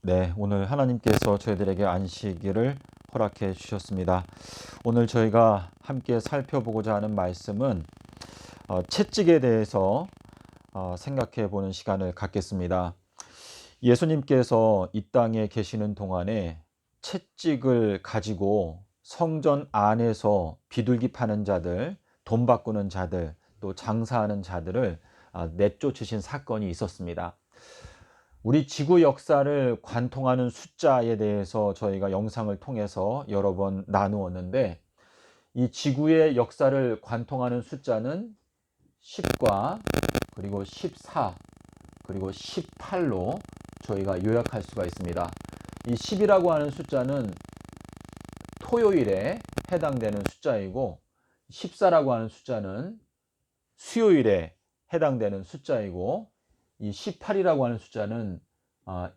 네, 오늘 하나님께서 저희들에게 안식일을 허락해 주셨습니다. 오늘 저희가 함께 살펴보고자 하는 말씀은 채찍에 대해서 생각해 보는 시간을 갖겠습니다. 예수님께서 이 땅에 계시는 동안에 채찍을 가지고 성전 안에서 비둘기 파는 자들, 돈 바꾸는 자들, 또 장사하는 자들을 내쫓으신 사건이 있었습니다. 우리 지구 역사를 관통하는 숫자에 대해서 저희가 영상을 통해서 여러 번 나누었는데, 이 지구의 역사를 관통하는 숫자는 10과 그리고 14 그리고 18로 저희가 요약할 수가 있습니다. 이 10이라고 하는 숫자는 토요일에 해당되는 숫자이고, 14라고 하는 숫자는 수요일에 해당되는 숫자이고, 이 18이라고 하는 숫자는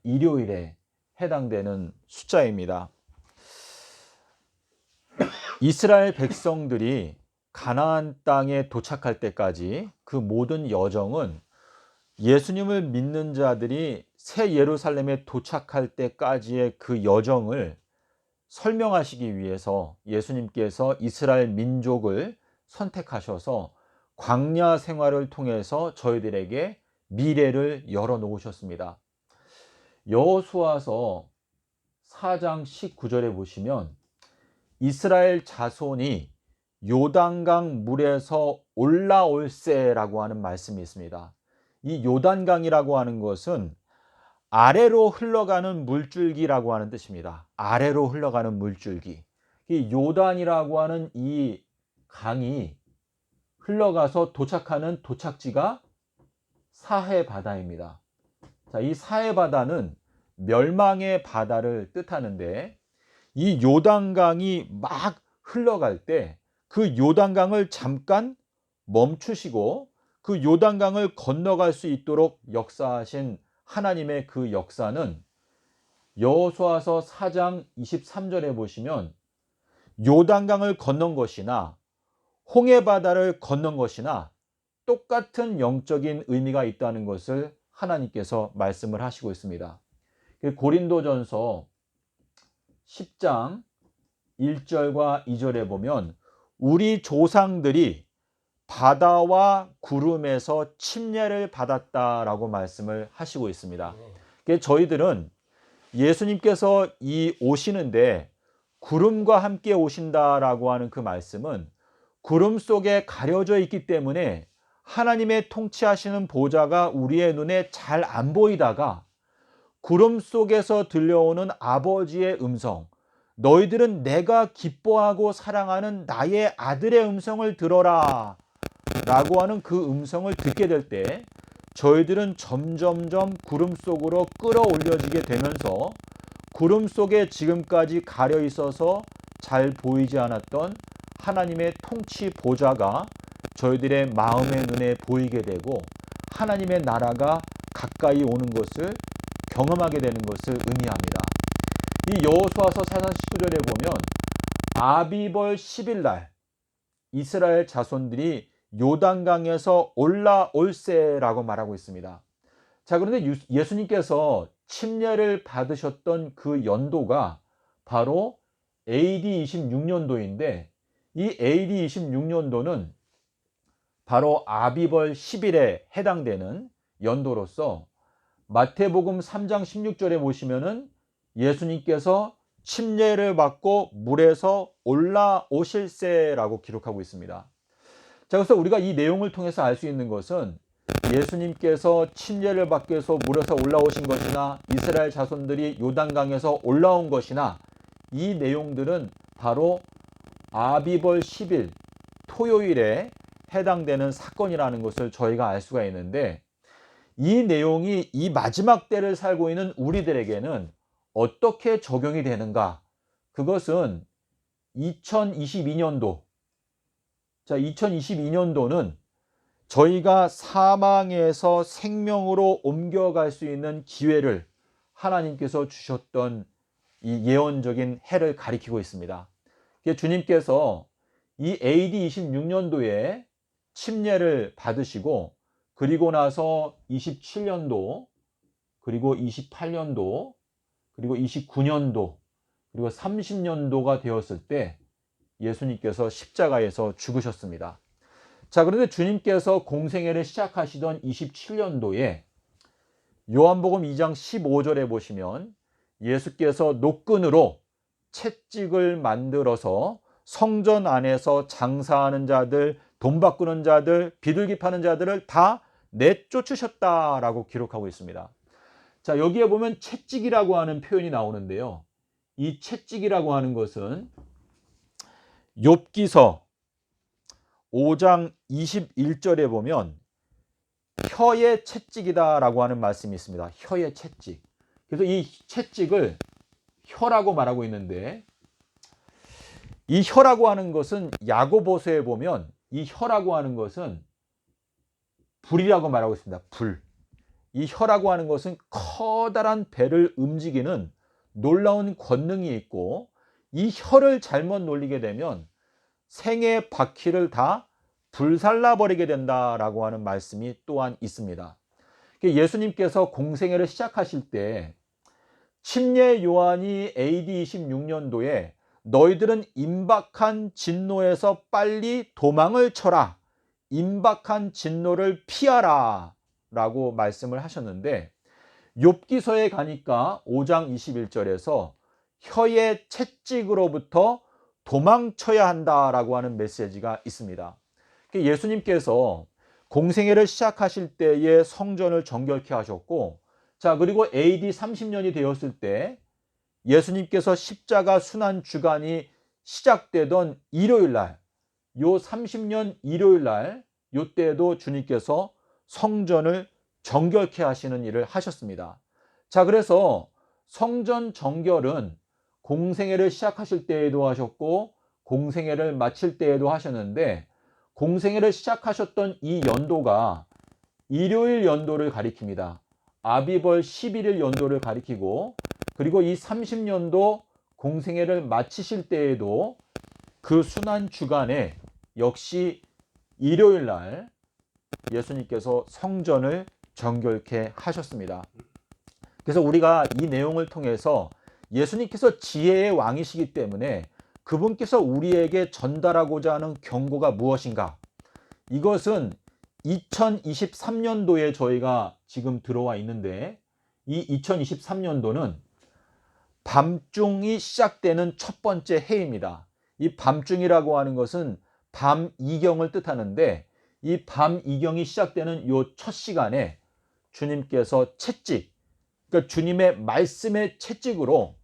일요일에 해당되는 숫자입니다. 이스라엘 백성들이 가나안 땅에 도착할 때까지 그 모든 여정은 예수님을 믿는 자들이 새 예루살렘에 도착할 때까지의 그 여정을 설명하시기 위해서 예수님께서 이스라엘 민족을 선택하셔서 광야 생활을 통해서 저희들에게 미래를 열어 놓으셨습니다. 여호수아서 4장 19절에 보시면 이스라엘 자손이 요단강 물에서 올라올세라고 하는 말씀이 있습니다. 이 요단강이라고 하는 것은 아래로 흘러가는 물줄기라고 하는 뜻입니다. 아래로 흘러가는 물줄기. 이 요단이라고 하는 이 강이 흘러가서 도착하는 도착지가 사해 바다입니다. 자, 이 사해 바다는 멸망의 바다를 뜻하는데, 이 요단강이 막 흘러갈 때 그 요단강을 잠깐 멈추시고 그 요단강을 건너갈 수 있도록 역사하신 하나님의 그 역사는 여호수아서 4장 23절에 보시면 요단강을 건넌 것이나 홍해 바다를 건넌 것이나 똑같은 영적인 의미가 있다는 것을 하나님께서 말씀을 하시고 있습니다. 고린도전서 10장 1절과 2절에 보면 우리 조상들이 바다와 구름에서 침례를 받았다라고 말씀을 하시고 있습니다. 저희들은 예수님께서 오시는데 구름과 함께 오신다라고 하는 그 말씀은 구름 속에 가려져 있기 때문에 하나님의 통치하시는 보좌가 우리의 눈에 잘 안 보이다가 구름 속에서 들려오는 아버지의 음성, 너희들은 내가 기뻐하고 사랑하는 나의 아들의 음성을 들어라 라고 하는 그 음성을 듣게 될 때 저희들은 점점점 구름 속으로 끌어올려지게 되면서 구름 속에 지금까지 가려 있어서 잘 보이지 않았던 하나님의 통치 보좌가 저희들의 마음의 눈에 보이게 되고 하나님의 나라가 가까이 오는 것을 경험하게 되는 것을 의미합니다. 이 여호수아서 4장 19절에 보면 아비벌 10일 날 이스라엘 자손들이 요단강에서 올라올세라고 말하고 있습니다. 자, 그런데 예수님께서 침례를 받으셨던 그 연도가 바로 AD 26년도인데, 이 AD 26년도는 바로 아비벌 10일에 해당되는 연도로서 마태복음 3장 16절에 보시면은 예수님께서 침례를 받고 물에서 올라오실세라고 기록하고 있습니다. 자, 그래서 우리가 이 내용을 통해서 알 수 있는 것은 예수님께서 침례를 받기 위해서 물에서 올라오신 것이나 이스라엘 자손들이 요단강에서 올라온 것이나 이 내용들은 바로 아비벌 10일 토요일에 해당되는 사건이라는 것을 저희가 알 수가 있는데, 이 내용이 이 마지막 때를 살고 있는 우리들에게는 어떻게 적용이 되는가? 그것은 2022년도, 자, 2022년도는 저희가 사망에서 생명으로 옮겨갈 수 있는 기회를 하나님께서 주셨던 이 예언적인 해를 가리키고 있습니다. 주님께서 이 AD 26년도에 침례를 받으시고 그리고 나서 27년도 그리고 28년도 그리고 29년도, 그리고 30년도가 되었을 때 예수님께서 십자가에서 죽으셨습니다. 자, 그런데 주님께서 공생애를 시작하시던 27년도에 요한복음 2장 15절에 보시면 예수께서 노끈으로 채찍을 만들어서 성전 안에서 장사하는 자들, 돈 바꾸는 자들, 비둘기 파는 자들을 다 내쫓으셨다라고 기록하고 있습니다. 자, 여기에 보면 채찍이라고 하는 표현이 나오는데요. 이 채찍이라고 하는 것은 욥기서 5장 21절에 보면 혀의 채찍이다라고 하는 말씀이 있습니다. 혀의 채찍. 그래서 이 채찍을 혀라고 말하고 있는데, 이 혀라고 하는 것은 야고보서에 보면 이 혀라고 하는 것은 불이라고 말하고 있습니다. 불. 이 혀라고 하는 것은 커다란 배를 움직이는 놀라운 권능이 있고, 이 혀를 잘못 놀리게 되면 생의 바퀴를 다 불살라 버리게 된다라고 하는 말씀이 또한 있습니다. 예수님께서 공생애를 시작하실 때 침례 요한이 AD 26년도에 너희들은 임박한 진노에서 빨리 도망을 쳐라, 임박한 진노를 피하라 라고 말씀을 하셨는데, 욥기서에 가니까 5장 21절에서 혀의 채찍으로부터 도망쳐야 한다라고 하는 메시지가 있습니다. 예수님께서 공생애를 시작하실 때에 성전을 정결케 하셨고, 자, 그리고 AD 30년이 되었을 때 예수님께서 십자가 순환 주간이 시작되던 일요일 날, 요 30년 일요일 날, 요때에도 주님께서 성전을 정결케 하시는 일을 하셨습니다. 자, 그래서 성전 정결은 공생애를 시작하실 때에도 하셨고 공생애를 마칠 때에도 하셨는데, 공생애를 시작하셨던 이 연도가 일요일 연도를 가리킵니다. 아비벌 11일 연도를 가리키고, 그리고 이 30년도 공생애를 마치실 때에도 그 순환 주간에 역시 일요일 날 예수님께서 성전을 정결케 하셨습니다. 그래서 우리가 이 내용을 통해서 예수님께서 지혜의 왕이시기 때문에 그분께서 우리에게 전달하고자 하는 경고가 무엇인가? 이것은 2023년도에 저희가 지금 들어와 있는데, 이 2023년도는 밤중이 시작되는 첫 번째 해입니다. 이 밤중이라고 하는 것은 밤이경을 뜻하는데, 이 밤이경이 시작되는 요 첫 시간에 주님께서 채찍, 그러니까 주님의 말씀의 채찍으로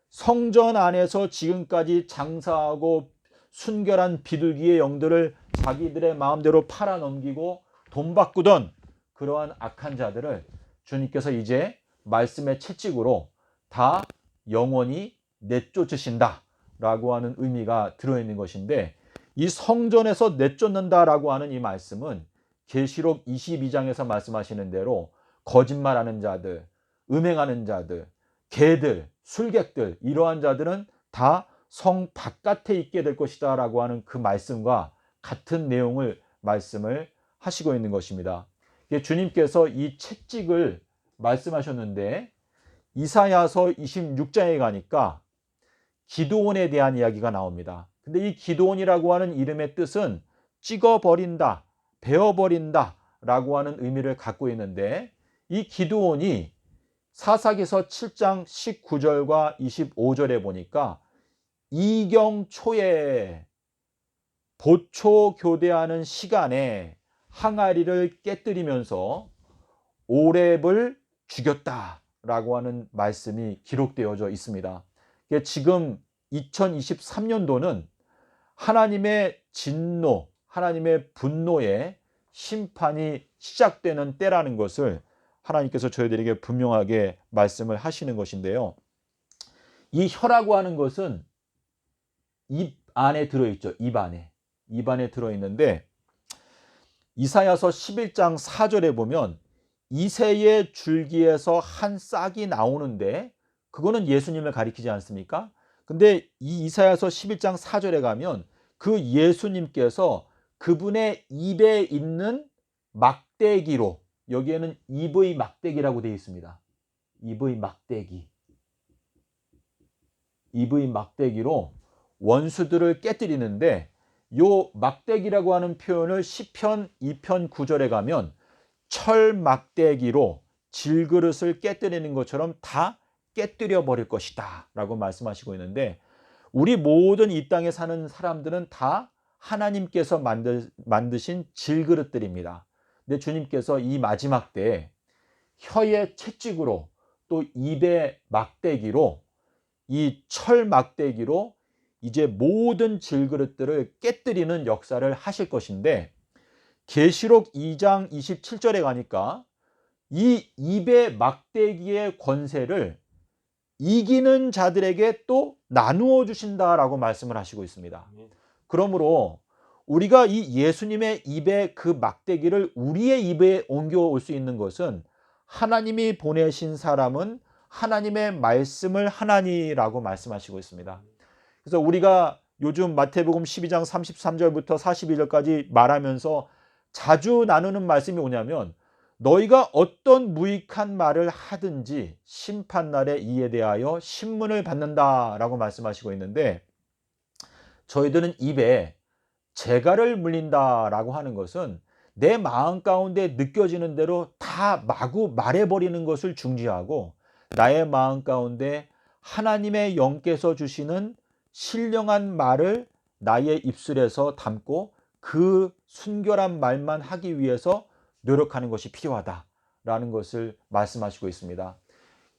성전 안에서 지금까지 장사하고 순결한 비둘기의 영들을 자기들의 마음대로 팔아넘기고 돈 바꾸던 그러한 악한 자들을 주님께서 이제 말씀의 채찍으로 다 영원히 내쫓으신다 라고 하는 의미가 들어있는 것인데, 이 성전에서 내쫓는다라고 하는 이 말씀은 계시록 22장에서 말씀하시는 대로 거짓말하는 자들, 음행하는 자들, 개들, 술객들, 이러한 자들은 다 성 바깥에 있게 될 것이다 라고 하는 그 말씀과 같은 내용을 말씀을 하시고 있는 것입니다. 주님께서 이 채찍을 말씀하셨는데, 이사야서 26장에 가니까 기드온에 대한 이야기가 나옵니다. 근데 이 기드온이라고 하는 이름의 뜻은 찍어버린다, 베어버린다 라고 하는 의미를 갖고 있는데, 이 기드온이 사사기서 7장 19절과 25절에 보니까 이경초에 보초 교대하는 시간에 항아리를 깨뜨리면서 오렙을 죽였다라고 하는 말씀이 기록되어져 있습니다. 지금 2023년도는 하나님의 진노, 하나님의 분노의 심판이 시작되는 때라는 것을 하나님께서 저희들에게 분명하게 말씀을 하시는 것인데요. 이 혀라고 하는 것은 입 안에 들어있죠. 입 안에 들어있는데, 이사야서 11장 4절에 보면 이새의 줄기에서 한 싹이 나오는데, 그거는 예수님을 가리키지 않습니까? 근데 이 이사야서 11장 4절에 가면 그 예수님께서 그분의 입에 있는 막대기로, 여기에는 입의 막대기라고 되어 있습니다. 입의 막대기. 입의 막대기로 원수들을 깨뜨리는데, 요 막대기라고 하는 표현을 시편 2편 9절에 가면 철 막대기로 질그릇을 깨뜨리는 것처럼 다 깨뜨려 버릴 것이다 라고 말씀하시고 있는데, 우리 모든 이 땅에 사는 사람들은 다 하나님께서 만드신 질그릇들입니다. 근데 주님께서 이 마지막 때에 혀의 채찍으로 또 입의 막대기로, 이 철 막대기로 이제 모든 질그릇들을 깨뜨리는 역사를 하실 것인데, 계시록 2장 27절에 가니까 이 입의 막대기의 권세를 이기는 자들에게 또 나누어 주신다라고 말씀을 하시고 있습니다. 그러므로 우리가 이 예수님의 입의 그 막대기를 우리의 입에 옮겨올 수 있는 것은, 하나님이 보내신 사람은 하나님의 말씀을 하나니라고 말씀하시고 있습니다. 그래서 우리가 요즘 마태복음 12장 33절부터 42절까지 말하면서 자주 나누는 말씀이 뭐냐면, 너희가 어떤 무익한 말을 하든지 심판날에 이에 대하여 신문을 받는다라고 말씀하시고 있는데, 저희들은 입에 재갈을 물린다라고 하는 것은 내 마음 가운데 느껴지는 대로 다 마구 말해버리는 것을 중지하고, 나의 마음 가운데 하나님의 영께서 주시는 신령한 말을 나의 입술에서 담고 그 순결한 말만 하기 위해서 노력하는 것이 필요하다라는 것을 말씀하시고 있습니다.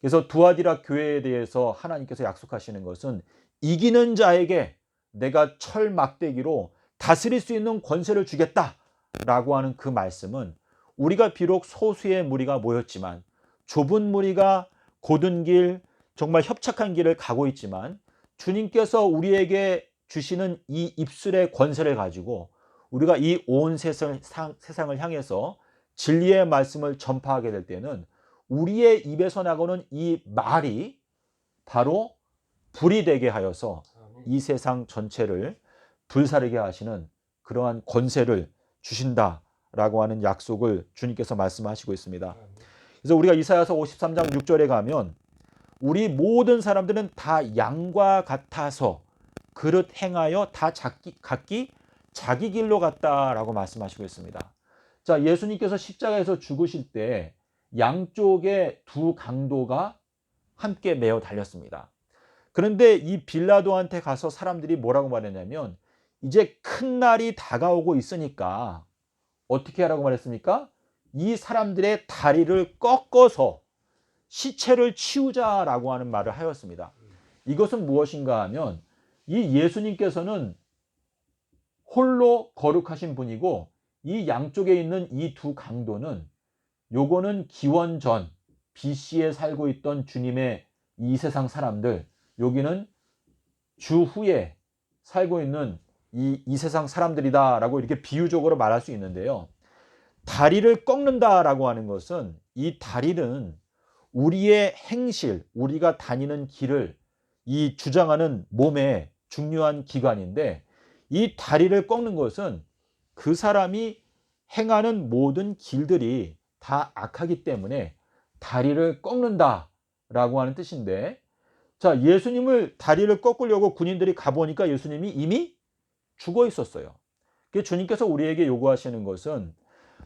그래서 두아디라 교회에 대해서 하나님께서 약속하시는 것은, 이기는 자에게 내가 철 막대기로 다스릴 수 있는 권세를 주겠다라고 하는 그 말씀은, 우리가 비록 소수의 무리가 모였지만, 좁은 무리가 곧은 길, 정말 협착한 길을 가고 있지만, 주님께서 우리에게 주시는 이 입술의 권세를 가지고 우리가 이 온 세상을 향해서 진리의 말씀을 전파하게 될 때는, 우리의 입에서 나오는 이 말이 바로 불이 되게 하여서 이 세상 전체를 불사르게 하시는 그러한 권세를 주신다라고 하는 약속을 주님께서 말씀하시고 있습니다. 그래서 우리가 이사야서 53장 6절에 가면, 우리 모든 사람들은 다 양과 같아서 그릇 행하여 다 각기 자기 길로 갔다라고 말씀하시고 있습니다. 자, 예수님께서 십자가에서 죽으실 때 양쪽에 두 강도가 함께 매어 달렸습니다. 그런데 이 빌라도한테 가서 사람들이 뭐라고 말했냐면, 이제 큰 날이 다가오고 있으니까 어떻게 하라고 말했습니까? 이 사람들의 다리를 꺾어서 시체를 치우자라고 하는 말을 하였습니다. 이것은 무엇인가 하면, 이 예수님께서는 홀로 거룩하신 분이고, 이 양쪽에 있는 이 두 강도는, 요거는 기원전 BC에 살고 있던 주님의 이 세상 사람들, 여기는 주후에 살고 있는 이 세상 사람들이다라고 이렇게 비유적으로 말할 수 있는데요. 다리를 꺾는다라고 하는 것은, 이 다리는 우리의 행실, 우리가 다니는 길을 이 주장하는 몸의 중요한 기관인데, 이 다리를 꺾는 것은 그 사람이 행하는 모든 길들이 다 악하기 때문에 다리를 꺾는다라고 하는 뜻인데, 자, 예수님을 다리를 꺾으려고 군인들이 가보니까 예수님이 이미 죽어 있었어요. 그래서 주님께서 우리에게 요구하시는 것은,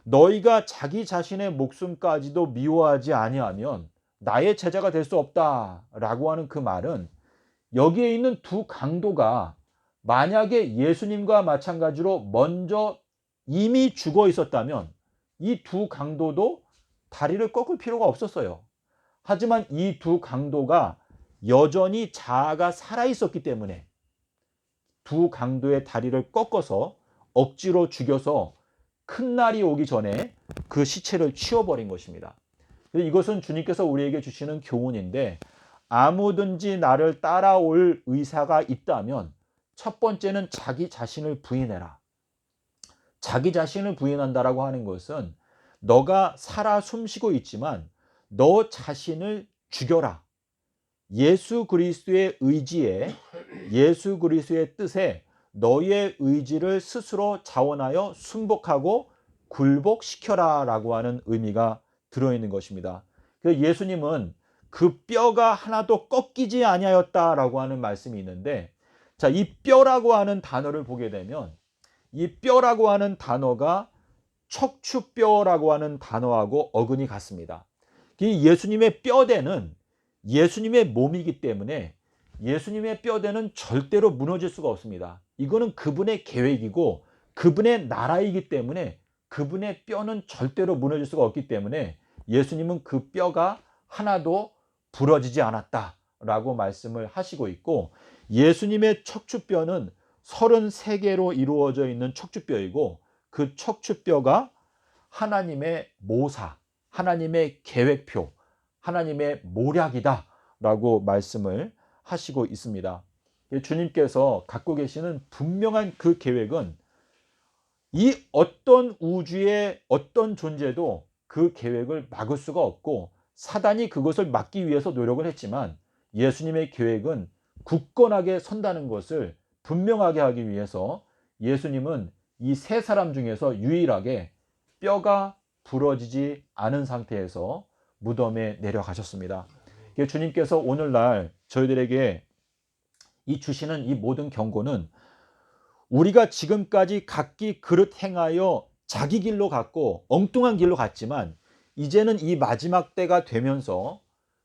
너희가 자기 자신의 목숨까지도 미워하지 아니하면 나의 제자가 될 수 없다라고 하는 그 말은, 여기에 있는 두 강도가 만약에 예수님과 마찬가지로 먼저 이미 죽어 있었다면 이 두 강도도 다리를 꺾을 필요가 없었어요. 하지만 이 두 강도가 여전히 자아가 살아 있었기 때문에 두 강도의 다리를 꺾어서 억지로 죽여서 큰 날이 오기 전에 그 시체를 치워버린 것입니다. 이것은 주님께서 우리에게 주시는 교훈인데, 아무든지 나를 따라올 의사가 있다면 첫 번째는 자기 자신을 부인해라. 자기 자신을 부인한다라고 하는 것은, 너가 살아 숨쉬고 있지만 너 자신을 죽여라. 예수 그리스도의 의지에, 예수 그리스도의 뜻에 너의 의지를 스스로 자원하여 순복하고 굴복시켜라 라고 하는 의미가 들어있는 것입니다. 그래서 예수님은 그 뼈가 하나도 꺾이지 아니하였다라고 하는 말씀이 있는데, 자, 이 뼈라고 하는 단어를 보게 되면 이 뼈라고 하는 단어가 척추뼈라고 하는 단어하고 어근이 같습니다. 이 예수님의 뼈대는 예수님의 몸이기 때문에 예수님의 뼈대는 절대로 무너질 수가 없습니다. 이거는 그분의 계획이고 그분의 나라이기 때문에 그분의 뼈는 절대로 무너질 수가 없기 때문에 예수님은 그 뼈가 하나도 부러지지 않았다라고 말씀을 하시고 있고, 예수님의 척추뼈는 33개로 이루어져 있는 척추뼈이고 그 척추뼈가 하나님의 모사, 하나님의 계획표, 하나님의 모략이다 라고 말씀을 하시고 있습니다. 주님께서 갖고 계시는 분명한 그 계획은 이 어떤 우주의 어떤 존재도 그 계획을 막을 수가 없고, 사단이 그것을 막기 위해서 노력을 했지만 예수님의 계획은 굳건하게 선다는 것을 분명하게 하기 위해서 예수님은 이 세 사람 중에서 유일하게 뼈가 부러지지 않은 상태에서 무덤에 내려가셨습니다. 주님께서 오늘날 저희들에게 이 주시는 이 모든 경고는 우리가 지금까지 각기 그릇 행하여 자기 길로 갔고 엉뚱한 길로 갔지만 이제는 이 마지막 때가 되면서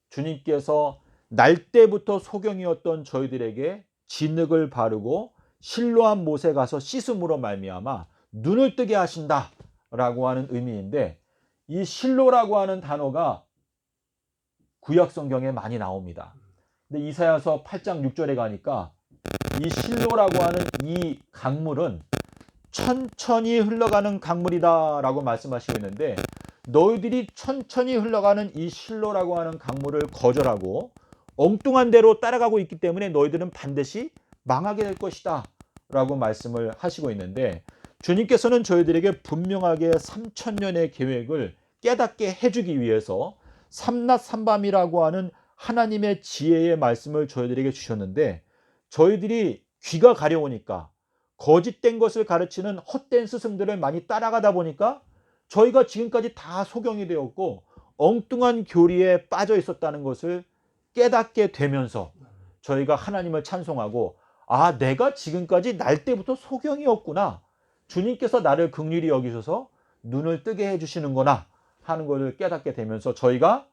주님께서 날 때부터 소경이었던 저희들에게 진흙을 바르고 실로암 못에 가서 씻음으로 말미암아 눈을 뜨게 하신다라고 하는 의미인데, 이 실로라고 하는 단어가 구약 성경에 많이 나옵니다. 근데 이사야서 8장 6절에 가니까 이 실로라고 하는 이 강물은 천천히 흘러가는 강물이다라고 말씀하시고 있는데, 너희들이 천천히 흘러가는 이 실로라고 하는 강물을 거절하고 엉뚱한 대로 따라가고 있기 때문에 너희들은 반드시 망하게 될 것이다 라고 말씀을 하시고 있는데, 주님께서는 저희들에게 분명하게 3000년의 계획을 깨닫게 해주기 위해서 삼낮 삼밤이라고 하는 하나님의 지혜의 말씀을 저희들에게 주셨는데, 저희들이 귀가 가려우니까 거짓된 것을 가르치는 헛된 스승들을 많이 따라가다 보니까 저희가 지금까지 다 소경이 되었고 엉뚱한 교리에 빠져 있었다는 것을 깨닫게 되면서 저희가 하나님을 찬송하고, 아, 내가 지금까지 날 때부터 소경이었구나, 주님께서 나를 긍휼히 여기셔서 눈을 뜨게 해주시는구나 하는 것을 깨닫게 되면서 저희가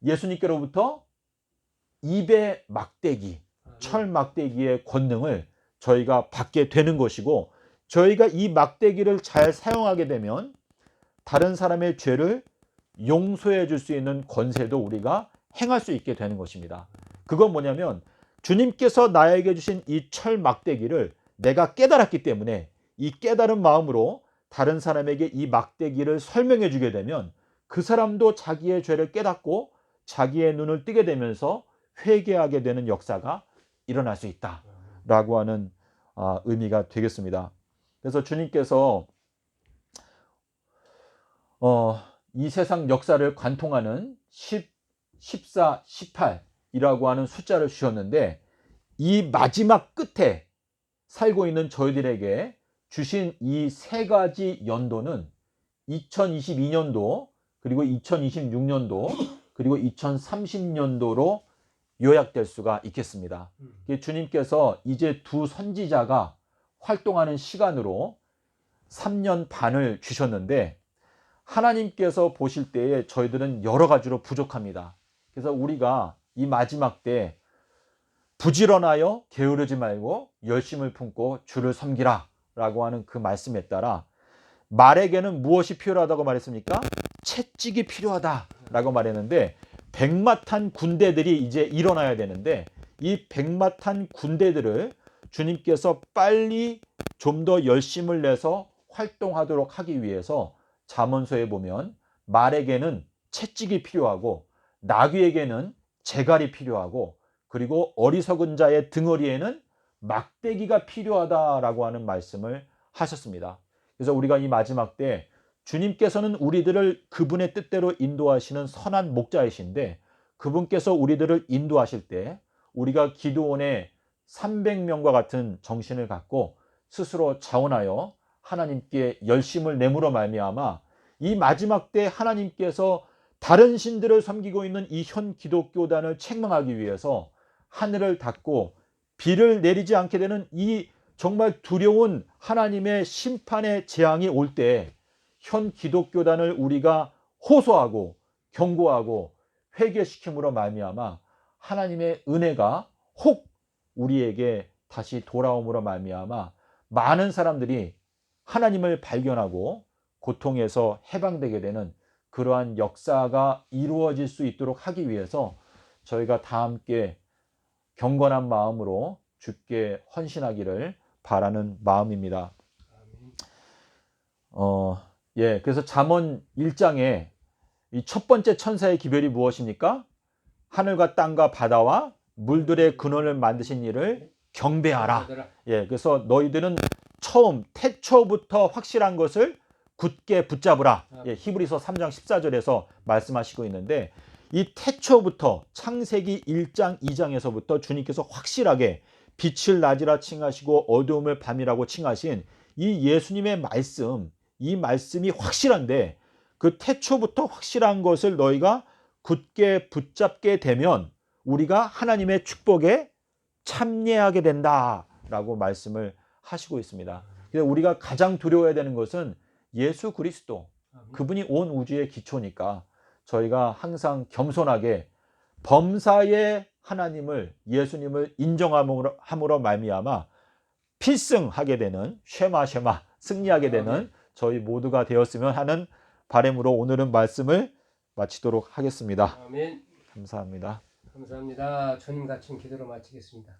예수님께로부터 입의 막대기, 철 막대기의 권능을 저희가 받게 되는 것이고, 저희가 이 막대기를 잘 사용하게 되면 다른 사람의 죄를 용서해 줄 수 있는 권세도 우리가 행할 수 있게 되는 것입니다. 그건 뭐냐면 주님께서 나에게 주신 이 철 막대기를 내가 깨달았기 때문에 이 깨달은 마음으로 다른 사람에게 이 막대기를 설명해 주게 되면 그 사람도 자기의 죄를 깨닫고 자기의 눈을 뜨게 되면서 회개하게 되는 역사가 일어날 수 있다라고 하는 의미가 되겠습니다. 그래서 주님께서 이 세상 역사를 관통하는 10, 14, 18이라고 하는 숫자를 주셨는데, 이 마지막 끝에 살고 있는 저희들에게 주신 이 세 가지 연도는 2022년도, 그리고 2026년도, 그리고 2030년도로 요약될 수가 있겠습니다. 주님께서 이제 두 선지자가 활동하는 시간으로 3년 반을 주셨는데, 하나님께서 보실 때에 저희들은 여러 가지로 부족합니다. 그래서 우리가 이 마지막 때 부지런하여 게으르지 말고 열심을 품고 주를 섬기라 라고 하는 그 말씀에 따라 말에게는 무엇이 필요하다고 말했습니까? 채찍이 필요하다라고 말했는데, 백마탄 군대들이 이제 일어나야 되는데 이 백마탄 군대들을 주님께서 빨리 좀 더 열심을 내서 활동하도록 하기 위해서 잠언서에 보면 말에게는 채찍이 필요하고 나귀에게는 재갈이 필요하고 그리고 어리석은 자의 등허리에는 막대기가 필요하다라고 하는 말씀을 하셨습니다. 그래서 우리가 이 마지막 때 주님께서는 우리들을 그분의 뜻대로 인도하시는 선한 목자이신데, 그분께서 우리들을 인도하실 때 우리가 기드온의 300명과 같은 정신을 갖고 스스로 자원하여 하나님께 열심을 내므로 말미암아 이 마지막 때 하나님께서 다른 신들을 섬기고 있는 이 현 기독교단을 책망하기 위해서 하늘을 닫고 비를 내리지 않게 되는 이 정말 두려운 하나님의 심판의 재앙이 올 때 현 기독교단을 우리가 호소하고 경고하고 회개시킴으로 말미암아 하나님의 은혜가 혹 우리에게 다시 돌아옴으로 말미암아 많은 사람들이 하나님을 발견하고 고통에서 해방되게 되는 그러한 역사가 이루어질 수 있도록 하기 위해서 저희가 다 함께 경건한 마음으로 주께 헌신하기를 바라는 마음입니다. 그래서 잠언 1장에 이 첫 번째 천사의 기별이 무엇입니까? 하늘과 땅과 바다와 물들의 근원을 만드신 이를 경배하라. 그래서 너희들은 처음 태초부터 확실한 것을 굳게 붙잡으라. 히브리서 3장 14절에서 말씀하시고 있는데 이 태초부터 창세기 1장 2장에서부터 주님께서 확실하게 빛을 낮이라 칭하시고 어두움을 밤이라고 칭하신 이 예수님의 말씀, 이 말씀이 확실한데 그 태초부터 확실한 것을 너희가 굳게 붙잡게 되면 우리가 하나님의 축복에 참여하게 된다라고 말씀을 하시고 있습니다. 그래서 우리가 가장 두려워해야 되는 것은 예수 그리스도, 그분이 온 우주의 기초니까 저희가 항상 겸손하게 범사의 하나님을, 예수님을 인정함으로 말미암아 필승하게 되는 쉐마 승리하게 되는 저희 모두가 되었으면 하는 바람으로 오늘은 말씀을 마치도록 하겠습니다. 아멘. 감사합니다. 감사합니다. 주님 같은 기도로 마치겠습니다.